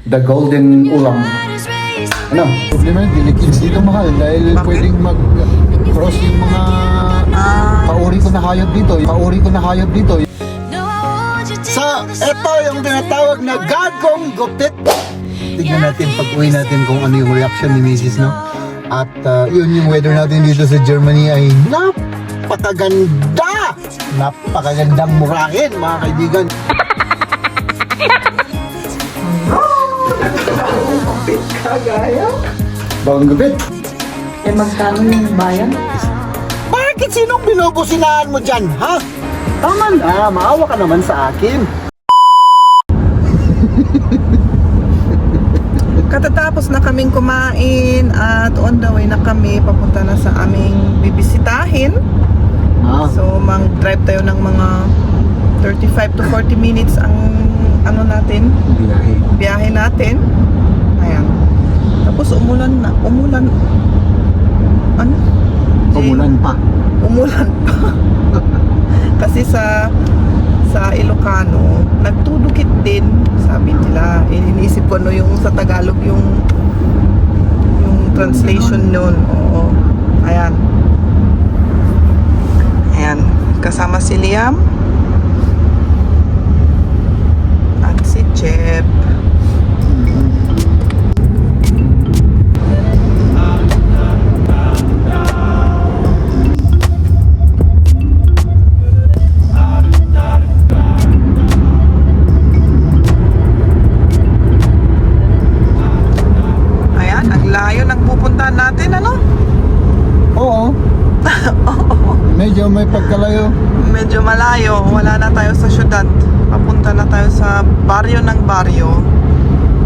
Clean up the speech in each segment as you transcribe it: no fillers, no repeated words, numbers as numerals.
the golden ulam. Ano? Problema yung Philippines dito mahal dahil pwedeng mag-cross yung mga pauri ko na hayop dito. Sa eto yung tinatawag na gagong gupit. Tignan natin pag-uwi natin kung ano yung reaction ni Mrs. No? At yun yung weather natin dito sa Germany ay napakaganda! Napakagandang murahin mga kaibigan. Gupit ka gaya? Bagong gupit? Eh magkano yung bayan? Bakit sinong binubusinahan mo dyan, ha? Tama na, maawa ka naman sa akin. Katatapos na kaming kumain at on the way na kami papunta na sa aming bibisitahin. So mag-drive tayo ng mga 35 to 40 minutes ang ano natin, biyahe natin. Ayan. Tapos umulan na. Umulan pa. Kasi sa Ilocano, nagtudukit din, sabi nila. Iniisip ko ano yung sa Tagalog yung translation nun. Oo. Ayan. Ayan. Kasama si Liam at si Jeb. Natin ano? Oo. Medyo may pagkalayo. Medyo malayo. Wala na tayo sa syudad. Papunta na tayo sa baryo ng baryo.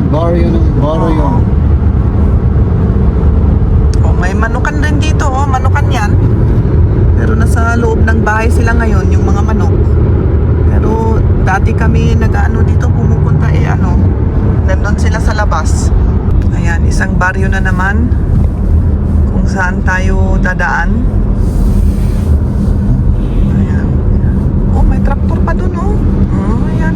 Baryo ng baryo. Oh, may manukan din dito. Oh, manukan yan. Pero nasa loob ng bahay sila ngayon, yung mga manok. Pero dati kami nag-ano dito, pumupunta nandun sila sa labas. Ayan, isang baryo na naman. Kung saan tayo dadaan. Ayan. Oh, may traktor pa dun, oh. Oh, ayan.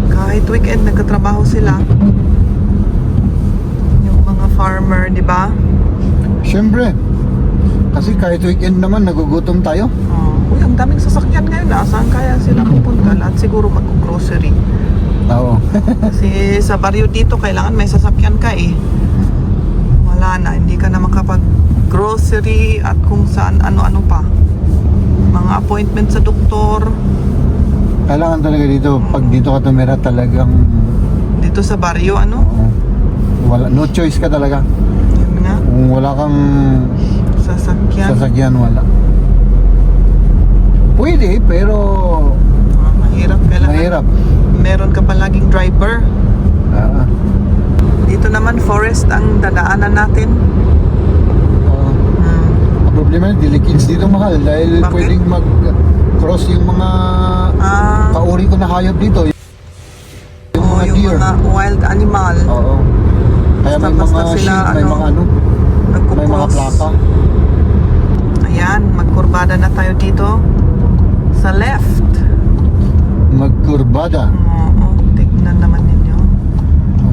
Kahit weekend, nagkatrabaho sila. Yung mga farmer, di ba? Siyempre. Kasi kahit weekend naman, nagugutom tayo. Oh, uy, ang daming sasakyan ngayon. Saan kaya sila pupunta? Lahat siguro mag-grocery. Oo. Kasi sa baryo dito, kailangan may sasakyan ka eh. Wala na, hindi ka na makapag-grocery at kung saan ano-ano pa. Mga appointment sa doktor. Kailangan talaga dito, pag dito ka tumira talagang Dito sa baryo, ano? wala, no choice ka talaga. Yun nga, Kung wala kang sasakyan, wala. Pwede, pero mahirap. Kailangan mahirap. meron ka palaging driver. Dito naman forest ang dadaanan natin. Ang problema yung Philippines dito mahal dahil Bakit? pwedeng mag-cross yung mga pauri ko na hayop dito. Yung mga yung deer. mga wild animal. Oo. Kaya may Basta mga sila, sheep, may mga may mga nagkukross. plaka. Ayan, magkurbada na tayo dito. Sa left. Magkurbada. Oo, tignan naman ninyo.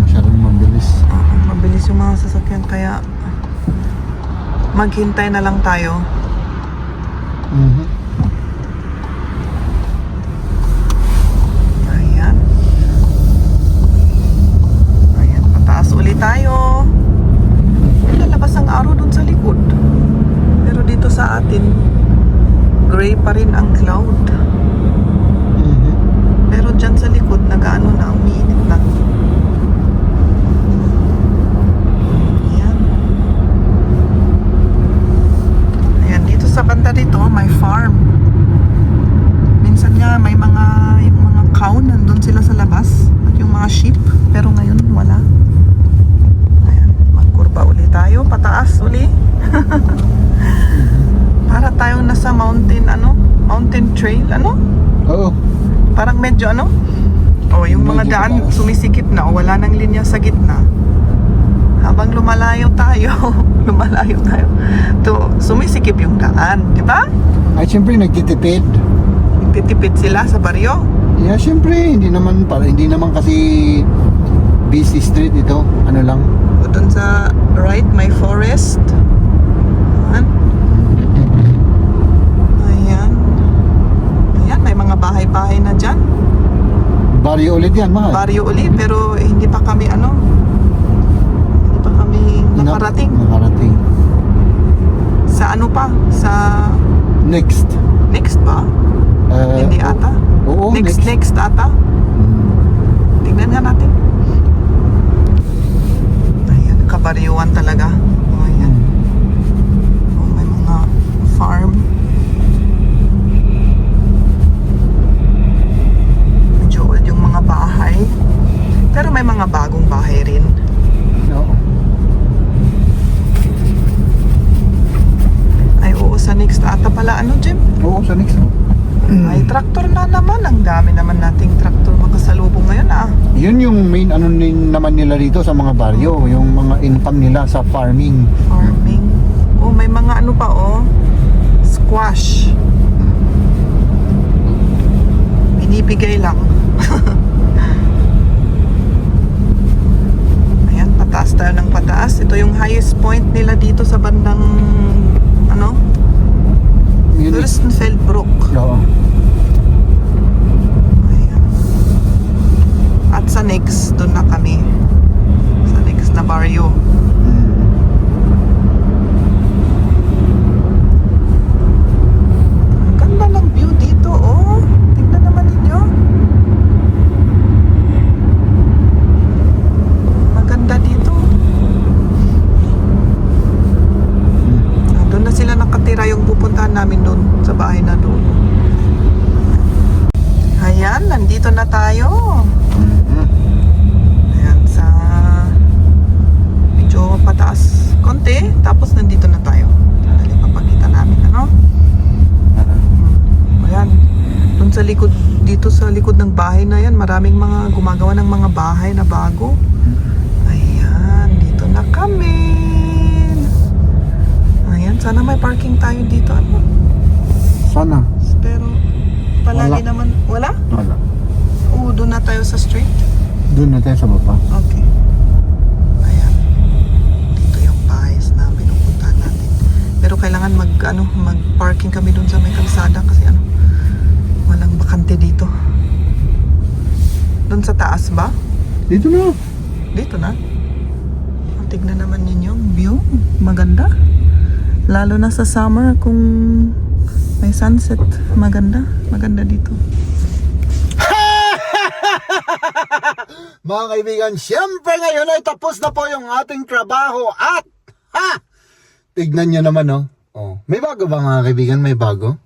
Masyadong mabilis. Mabilis yung mga sasakyan kaya maghintay na lang tayo. Ayan. Ayan, pataas ulit tayo. Lalabas ang araw dun sa likod. Pero dito sa atin, gray pa rin ang cloud. Pero dyan sa likod, nag-ano na, umiinit na. Ayan. Ayan, dito sa banda dito, may farm. Minsan nga, may yung mga cow, nandun sila sa labas. At yung mga sheep, pero ngayon, wala. Ayan, magkurba uli tayo, pataas uli. Para tayong nasa mountain trail, Oo. Parang medyo yung mga Medyo daan mataas. sumisikip na o wala nang linya sa gitna. Habang lumalayo tayo, sumisikip yung daan, di ba? Ay, siyempre nagtitipid. Nagtitipid sila sa baryo. Yeah, syempre, hindi naman kasi busy street ito. Ano lang. O dun sa right, may forest. Ayan. Ayan. Ayan, may mga bahay-bahay na dyan. Barrio ulit yan, mahal. Baryo uli, pero hindi pa kami nakarating. Nakarating. Sa ano pa? Sa Next. next ba? Hindi ata. Oo, Next ata. Tingnan nga natin. Ayan, kabaryuan talaga. Oh, ayan. Oh, may mga farm. Medyo old yung mga bahay. Pero may mga bagong bahay rin. Oo. Ay, oo, sa next ata pala. Ano, Jim? Oo, sa next. Ay, traktor na naman. Ang dami naman nating traktor makasalubong ngayon, ah. Yun yung main ano din naman nila dito sa mga baryo, yung mga income nila sa farming. Farming. Oh, may mga ano pa, oh. Squash. Binibigay lang. Ayan, pataas tayo ng pataas. Ito yung highest point nila dito sa bandang, Yun, Fürstenfeldbruck. oo. Ayan. At sa next, doon na kami. Sa next na baryo. Ang ganda ng view dito, oh. Tingnan naman ninyo. Maganda dito. Doon na sila nakatira, yung pupuntahan namin doon sa bahay na doon. Ayan, nandito na tayo. Ayan, sa medyo pataas konti, tapos nandito na tayo. Dali, papakita namin, Ayan, doon sa likod, dito sa likod ng bahay na yan, maraming mga gumagawa ng mga bahay na bago. Ayan, dito na kami. Ayan, sana may parking tayo dito, Sana. pero palagi Wala. naman, wala? Wala. Oo, doon na tayo sa street. Doon na tayo sa baba. Okay. Ayan. Dito yung bahay na pinupuntahan natin. Pero kailangan mag-parking kami doon sa may kalsada kasi walang bakante dito. Doon sa taas ba? Dito na. Dito na. Tignan naman ninyo yung view. Maganda. Lalo na sa summer kung may sunset. Maganda. Maganda dito. Mga kaibigan, syempre ngayon ay tapos na po yung ating trabaho at tignan nyo naman, may bago ba mga kaibigan? May bago?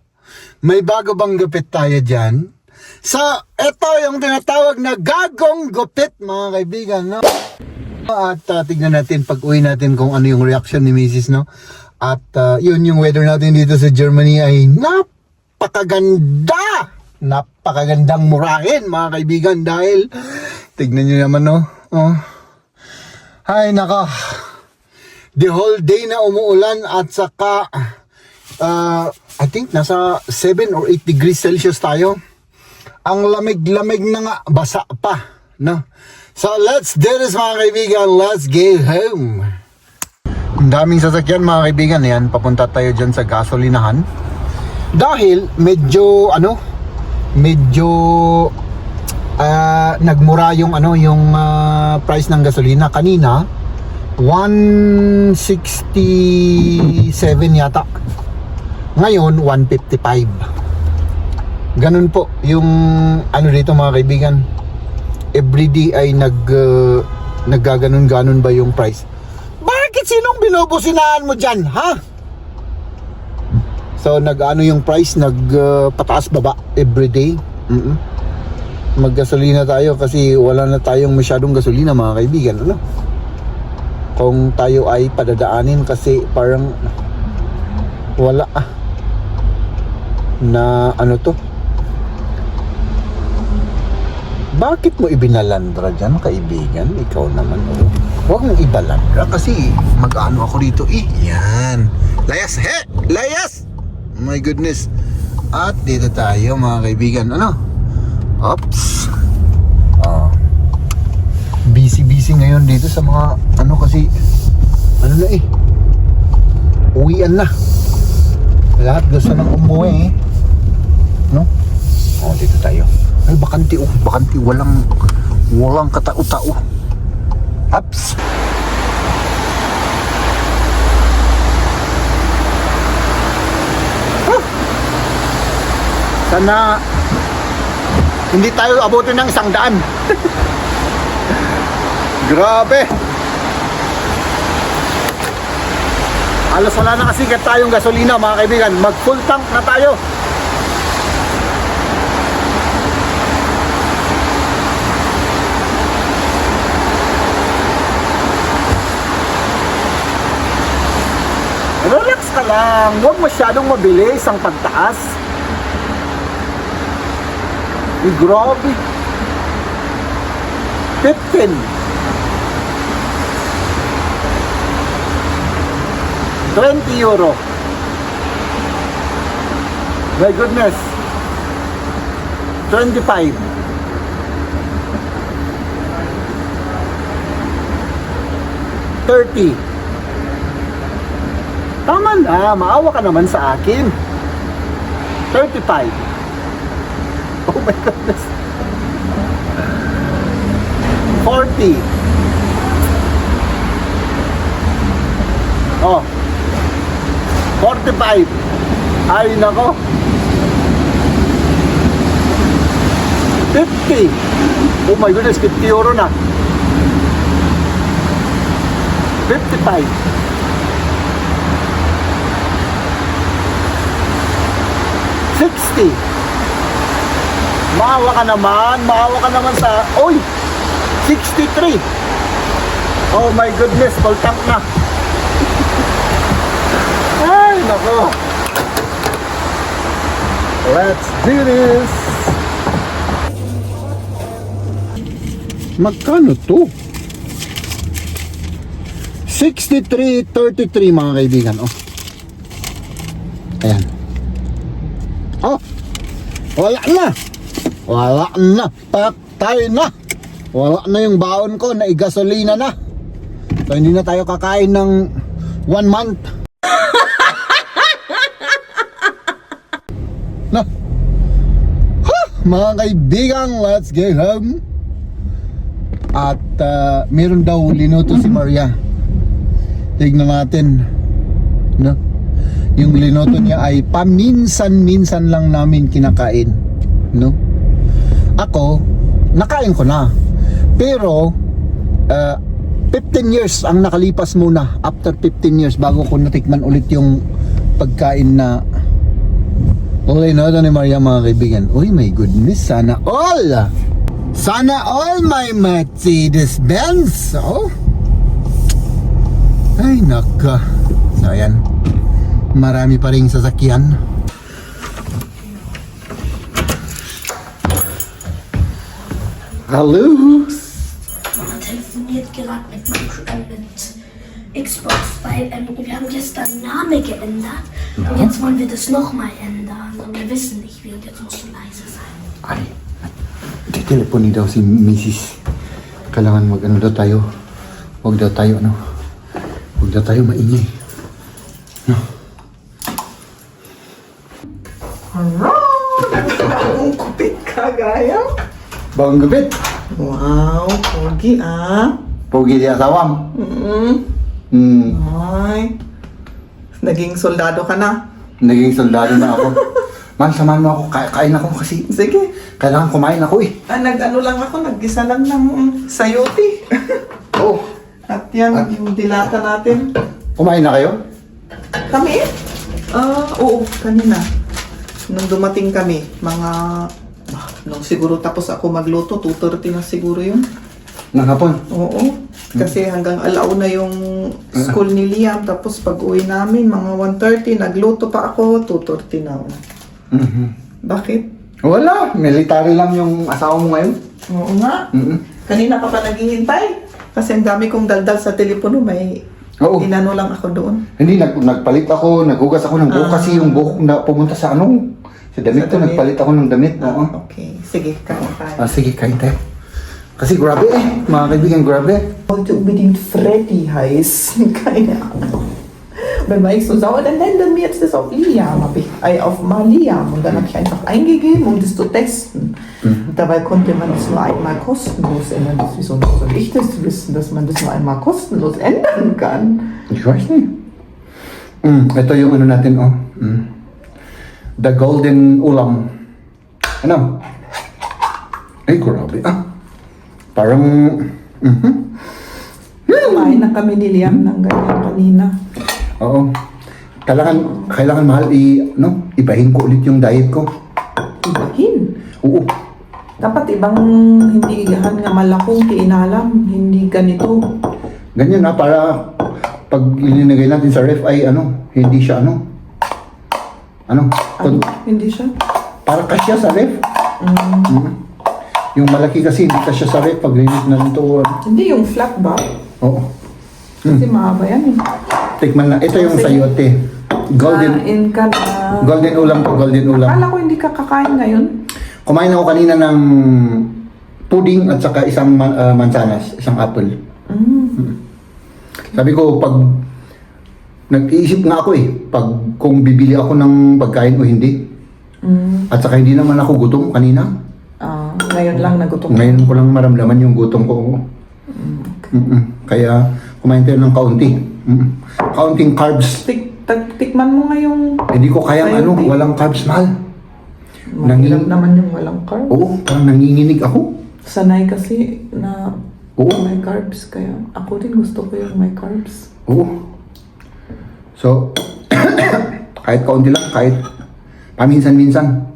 May bago bang gupit tayo dyan? So, ito yung tinatawag na gagong gupit mga kaibigan, At tignan natin pag uwi natin kung ano yung reaction ni Mrs. At yun yung weather natin dito sa Germany ay napakaganda! Napakagandang murahin mga kaibigan dahil tignan nyo naman ay naka the whole day na umuulan at saka I think nasa 7 or 8 degrees Celsius tayo. Ang lamig-lamig na nga, basa pa, So let's do this mga kaibigan, let's go home. Ang daming sasakyan mga kaibigan, yan, papunta tayo dyan sa gasolinahan. Dahil medyo nagmura yung price ng gasolina kanina 167 yata, ngayon 155. ganun po yung dito mga kaibigan, everyday ay naggaganon-ganon ba yung price. Bakit sinong binubusinahan mo dyan, ha? So yung price pataas baba everyday. Maggasolina tayo kasi wala na tayong masyadong gasolina mga kaibigan, kung tayo ay padadaanin kasi parang wala na bakit mo ibinalandra dyan kaibigan? Ikaw naman, huwag mong ibalandra kasi mag-ano ako dito yan, layas, layas, my goodness. At dito tayo mga kaibigan, Ops. Busy ngayon dito sa mga ano kasi ano na eh. Uwian na. Lahat gusto nang umuwi eh. No? Dito tayo. Ay, bakanti oh. Bakanti. Walang katao-tao. Ops. Sana hindi tayo abutin ng 100. Grabe. Alas wala na kasi tayong gasolina mga kaibigan. Mag full tank na tayo. Relax ka lang. Huwag masyadong mabilis ang pagtaas. Grabe. 15. 20 euro. My goodness. 25. 30. Tama na, maawa ka naman sa akin. 35. Oh my goodness. 40. Oh. 45. Ay nako. 50. Oh my goodness, 50 euro na. 55. 60. Maawa ka naman sa, oy, 63. Oh my goodness, full tank na. Ay, nako. Let's do this. Magkano to? 63.33 mga kaibigan, oh. Ayan. Oh, wala na. Patay na. Wala na yung baon ko, naigasolina na. So hindi na tayo kakain ng 1 month. Na. Mga kaibigan, let's get home. At meron daw linoto si Maria. Tignan natin. No? Yung linoto niya ay paminsan-minsan lang namin kinakain. No? Ako, nakain ko na. Pero 15 years ang nakalipas muna. After 15 years bago ko natikman ulit yung pagkain na linoto ni Maria mga kaibigan. Uy, my goodness, sana all my Mercedes Benz. Oh. Ay naka. So ayan, marami pa ring sasakyan. Hallo. Mama telefoniert gerade mit Xbox, weil wir haben gestern Name geändert und jetzt wollen wir das nochmal ändern und wir wissen nicht wie und jetzt musst du leise sein. Ay, titelepon daw si Mrs. Kailangan mag-ano daw tayo. Huwag daw tayo maingay. No? Ang kupit ka, gaya. Bagong gabit. Wow, pogi ah. Pogi di asawam. Ay. Naging soldado ka na. Naging soldado na ako. Man, samahan mo ako. Kain ako kasi. Sige. Kailangan kumain ako eh. Nag-ano lang ako, nag-gisa lang ng sayote. Oo. At yan, yung dilata natin. Kumain na kayo? Kami? Oo, kanina. Nung dumating kami, nung siguro tapos ako magluto, 2:30 na siguro yun. Nang hapon? Oo. Kasi hanggang alauna yung school ni Liam. Tapos pag uwi namin, mga 1:30, nagluto pa ako, 2:30 na ako. Bakit? Wala. Military lang yung asawa mo ngayon. Oo nga. Kanina ka pa naghihintay. Kasi ang dami kong daldal sa telepono, may Oo. inano lang ako doon. Hindi, nagpalit ako, naghugas ako ng buhok kasi yung buhok na pumunta sa ano, Sa damit ko, nagpalit ako ng damit. Oo. Okay. Sige, kain tayo. Sige, kain tayo. Kasi grabe mga kaibigan, grabe. Heute unbedingt Freddy heißen. Keine Ahnung. Dann war ich so sauer, dann nennen wir jetzt das auf Liam, auf Maliam. Und dann habe ich einfach eingegeben, um das zu testen. Und dabei konnte man das nur einmal kostenlos ändern. Wieso soll ich das wissen, dass man das nur einmal kostenlos ändern kann? Ich weiß nicht. Ito yung ano natin, oh. The Golden Ulam. Ano? Ay, grabe Parang, Kumain na kami ni Liam ng ganyan kanina. oo. Kailangan mahal ibahin ko ulit yung diet ko. Ibahin. Oo. Dapat ibang hindi nga malakong kiinalam, hindi ganito. Ganyan para pag ilinagay natin sa ref ay hindi siya Hindi siya. para kasya sa ref. Yung malaki kasi hindi kasya sa ref pag linit na ito. Hindi yung flat ba? Oo. Kasi mahaba yan eh. Tikman na. Ito yung sayote. Kain ka na. Golden ulam to, golden ulam. Akala ko hindi ka kakain ngayon. Kumain ako kanina ng pudding at saka isang mansanas, isang apple. Sabi ko, pag nag-iisip nga ako pag kung bibili ako ng pagkain o hindi. At saka hindi naman ako gutom kanina. Ngayon lang nagutom. Ngayon ko lang maramdaman yung gutom ko. Kaya kumain tayo ng kaunti. Kaunting carbs. Tikman mo nga yung... Hindi ko kayang sayote. walang carbs, mahal. Mahirap naman yung walang carbs. Oo, parang nanginginig ako. Sanay kasi na Oo. may carbs. Kaya ako din gusto ko yung may carbs. Oo. So, kahit kaunti lang, kahit paminsan-minsan.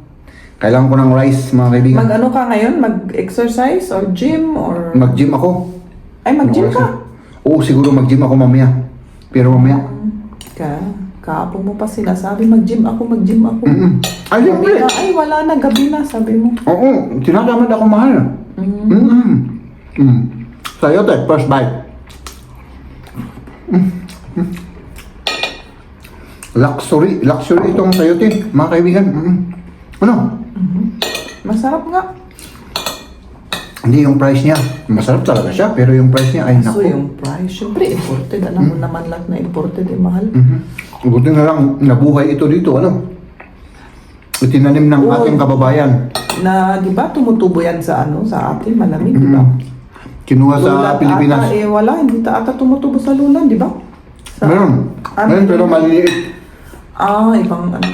Kailangan ko ng rice, mga kaibigan. Mag-ano ka ngayon? Mag-exercise or gym or... Mag-gym ako. Ay, mag-gym Anong oras ka? na? Oo, siguro mag-gym ako mamaya. Pero mamaya. Kaapo mo pa sinasabi, mag-gym ako. Ay, siyempre. Ay, wala na, gabi na, sabi mo. Oo, tinatamad ako, mahal. Sayote, first bite. Luxury itong sayote, mga kaibigan. Ano? Masarap nga. Hindi yung price niya. Masarap talaga siya, pero yung price niya ay So naku. yung price, syempre imported. Alam mo naman lahat na imported mahal. Buti na lang, nabuhay ito dito, Itinanim ng ating kababayan. Na, di ba, tumutubo yan sa sa atin, malamig, di ba? Kinuha sa Lulan Pilipinas. Ata, wala, hindi ata tumutubo sa lulan, di ba? Meron. Meron, pero maliliit. Ibang ano.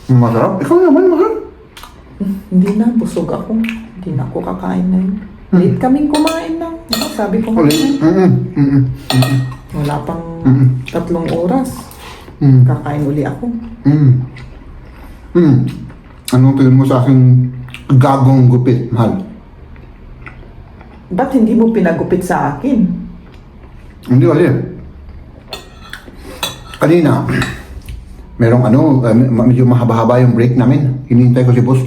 Masarap. Ikaw naman, mahal. Hindi na, busog ako. Hindi na ako kakain na yun. Late kaming kumain na. Diba, sabi ko nga. Wala pang 3 oras. Kakain uli ako. Anong tingin mo sa aking gagong gupit, mahal? Ba't hindi mo pinagupit sa akin? Hindi kasi. Kanina, merong medyo mahaba-haba yung break namin. Hinihintay ko si boss.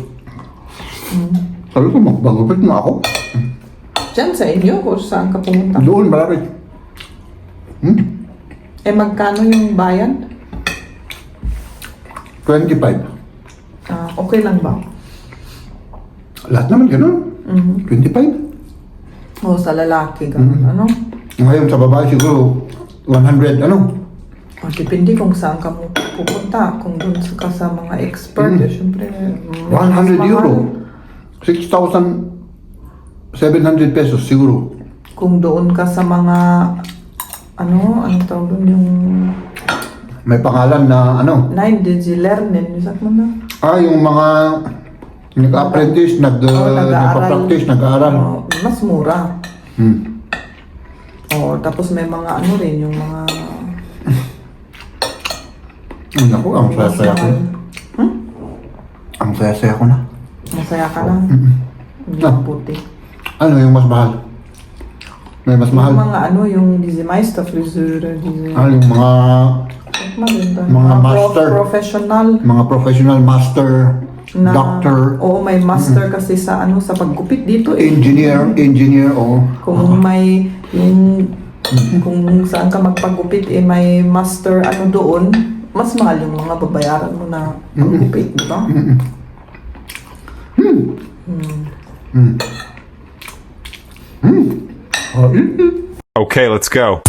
Sabi ko, magpagupit na ako. Diyan sa inyo o saan ka pumunta? Doon, malapit. Magkano yung bayan? 25. Okay lang ba? Lahat naman ganun. 25. O sa lalaki, gano'n, ano? Ngayon sa babae siguro 100, Depende kung saan ka mo pupunta. Kung doon ka sa mga expert, syempre. 100 euro. 6,700 pesos siguro. Kung doon ka sa mga, anong tawag doon yung... May pangalan na Nein, Digilernen, isang mo na. yung mga nag-apprentice, nag-practice, nag-aaral. Mas mura. Tapos may mga rin, yung mga... Naku, ang saya-saya ko. Ang saya-saya ko na. Masaya ka na. Hindi puti. Ano yung mas mahal? May mas mahal? Yung mga yung diese Meisterfrisur, diese... Yung mga master. Professional. Mga professional master, Na, doctor, Oo, may master kasi sa sa paggupit dito eh. engineer, Kung may yung Kung saan ka magpagupit, may master ano doon, mas mahal yung mga babayaran mo na paggupit, di ba? Oh, Okay, let's go.